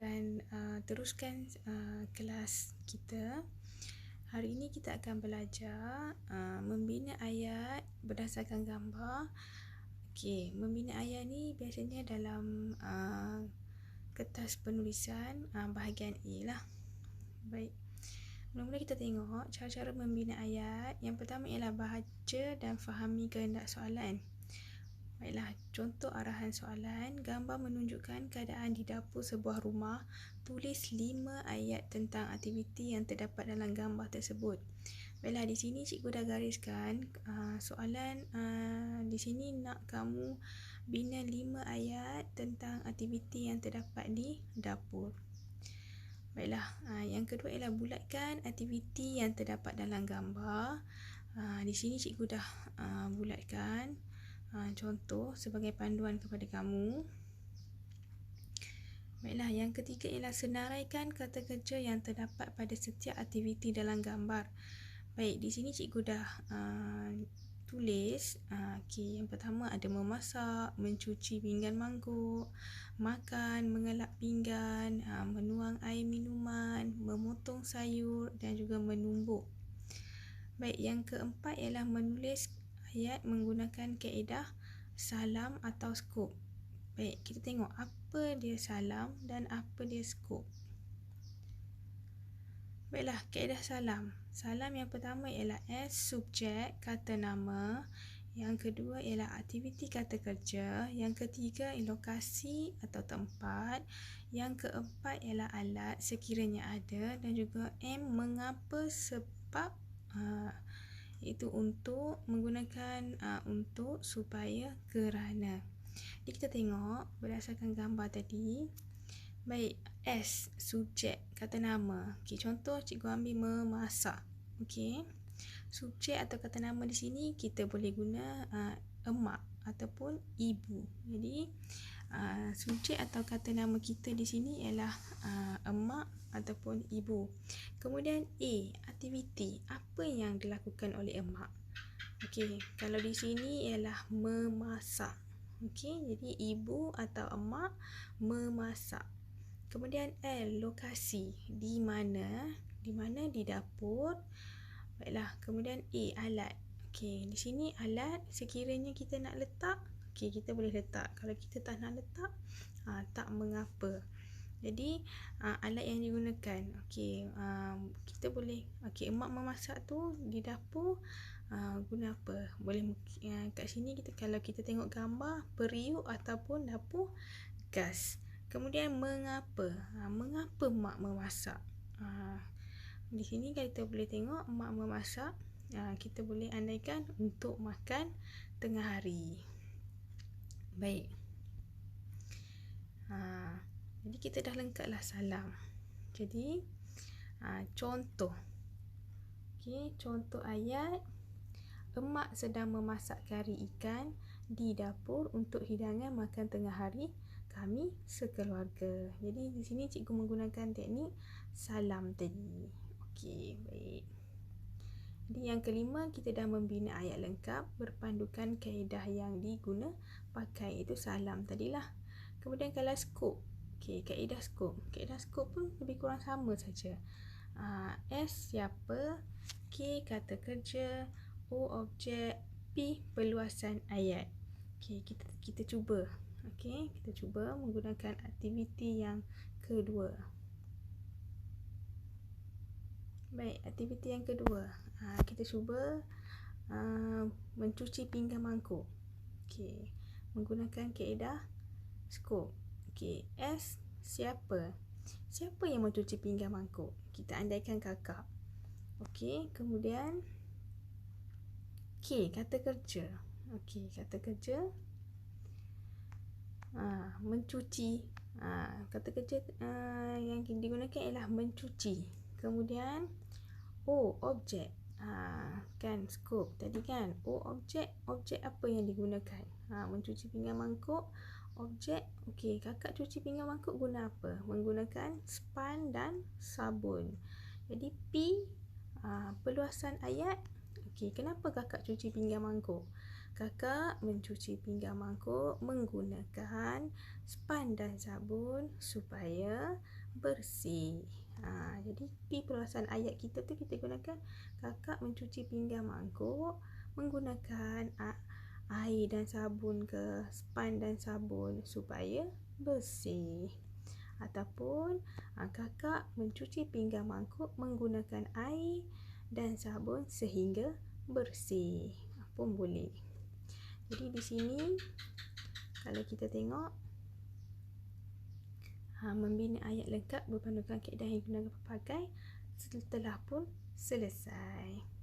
Dan teruskan kelas kita. Hari ini kita akan belajar membina ayat berdasarkan gambar. Okey, membina ayat ni biasanya dalam kertas penulisan bahagian A lah. Baik. Mula-mula kita tengok cara-cara membina ayat. Yang pertama ialah baca dan fahami kehendak soalan. Baiklah, contoh arahan soalan. Gambar menunjukkan keadaan di dapur sebuah rumah. Tulis 5 ayat tentang aktiviti yang terdapat dalam gambar tersebut. Baiklah, di sini cikgu dah gariskan soalan. Di sini nak kamu bina 5 ayat tentang aktiviti yang terdapat di dapur. Baiklah, yang kedua ialah bulatkan aktiviti yang terdapat dalam gambar. Di sini cikgu dah bulatkan contoh sebagai panduan kepada kamu. Baiklah, yang ketiga ialah senaraikan kata kerja yang terdapat pada setiap aktiviti dalam gambar. Baik, di sini cikgu dah tulis. Okey, yang pertama ada memasak, mencuci pinggan mangkuk, makan, mengelap pinggan, menuang air minuman, memotong sayur dan juga menumbuk. Baik, yang keempat ialah menulis ayat menggunakan kaedah salam atau skop. Baik, kita tengok apa dia salam dan apa dia skop. Baiklah, kaedah salam. Salam yang pertama ialah S, subjek, kata nama. Yang kedua ialah aktiviti kata kerja. Yang ketiga ialah lokasi atau tempat. Yang keempat ialah alat sekiranya ada. Dan juga M, mengapa, sebab, itu untuk, menggunakan untuk, supaya, kerana. Jadi kita tengok berdasarkan gambar tadi. Baik, S, subjek, kata nama. Okey, contoh cikgu ambil memasak. Okey. Subjek atau kata nama di sini kita boleh guna emak ataupun ibu. Jadi subjek atau kata nama kita di sini ialah emak ataupun ibu. Kemudian A, aktiviti. Apa yang dilakukan oleh emak? Okey, kalau di sini ialah memasak. Okey, jadi ibu atau emak memasak. Kemudian L, lokasi. Di mana? Di mana? Di dapur. Baiklah, kemudian A, alat. Okey, di sini alat sekiranya kita nak letak, okey, kita boleh letak. Kalau kita tak nak letak, tak mengapa. Jadi alat yang digunakan, okey, kita boleh, okey, emak memasak tu di dapur, guna apa? Boleh kat sini kita, kalau kita tengok gambar periuk ataupun dapur gas. Kemudian mengapa? Mengapa mak memasak? Di sini kita boleh tengok mak memasak, kita boleh andaikan untuk makan tengah hari. Baik. Jadi kita dah lengkaplah salam. Jadi contoh. Okey, contoh ayat. Emak sedang memasak kari ikan di dapur untuk hidangan makan tengah hari kami sekeluarga. Jadi di sini cikgu menggunakan teknik salam tadi. Okey, baik. Jadi yang kelima, kita dah membina ayat lengkap berpandukan kaedah yang diguna pakai, itu salam tadilah. Kemudian kalau skop. Okey, kaedah skop. Kaedah skop pun lebih kurang sama saja. S, siapa, K, kata kerja, O, objek, P, perluasan ayat. Okey, kita cuba. Okey, kita cuba menggunakan aktiviti yang kedua. Baik, aktiviti yang kedua. Kita cuba mencuci pinggan mangkuk. Okey, menggunakan kaedah skop. Okey, S, siapa? Siapa yang mencuci pinggan mangkuk? Kita andaikan kakak. Okey, kemudian K, kata kerja. Okey, kata kerja. Mencuci. Kata kerja yang digunakan ialah mencuci. Kemudian O, objek. Kan skop tadi kan. O, objek. Objek apa yang digunakan? Mencuci pinggan mangkuk. Objek. Okey, kakak cuci pinggan mangkuk guna apa? Menggunakan span dan sabun. Jadi P, perluasan ayat. Okey, kenapa kakak cuci pinggan mangkuk? Kakak mencuci pinggan mangkuk menggunakan span dan sabun supaya bersih. Jadi di perluasan ayat kita tu kita gunakan kakak mencuci pinggan mangkuk menggunakan air dan sabun ke span dan sabun supaya bersih. Ataupun kakak mencuci pinggan mangkuk menggunakan air dan sabun sehingga bersih. Pun boleh. Jadi di sini kalau kita tengok membina ayat lengkap berpandukan kaedah yang digunakan pelbagai telah pun selesai.